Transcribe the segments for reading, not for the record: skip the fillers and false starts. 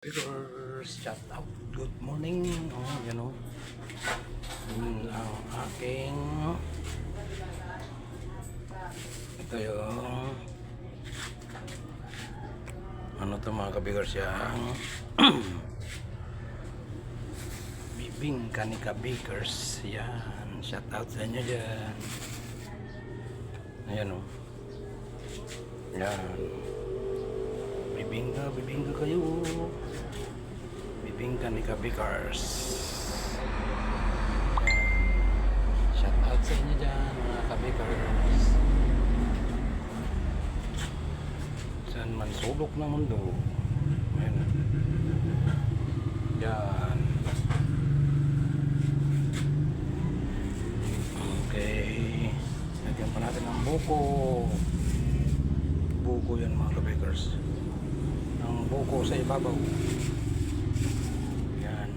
Viewers, shout out. Good morning. Oh, yan o. Ang aking ito yung ano to mga kabigers yung Bibing Kanika Bakers. Yan. Shout out sa inyo dyan. Ayan o. Yan. Bibingka kayo. Bibing Kanika Bakers. Shout out sa inyo dyan mga kabakers. Saan man sulok ng mundo. Ayan. Yan. Okay. Lagyan pa natin ng buko. Buko yan mga kabakers. Ang buko sa ibabaw. Yan.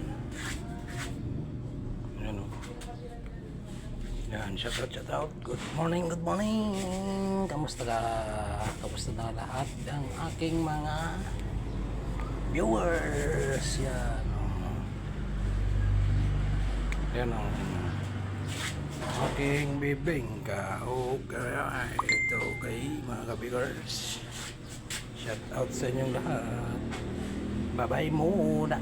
Yan o. Yan, shout out. Good morning. Kamusta ka? Kamusta na lahat ng aking mga viewers? Yan o. Yan o. Aking bibing ka. Okay. Ito kay mga kabigers. Shout out sa inyong lahat. Bye bye muna.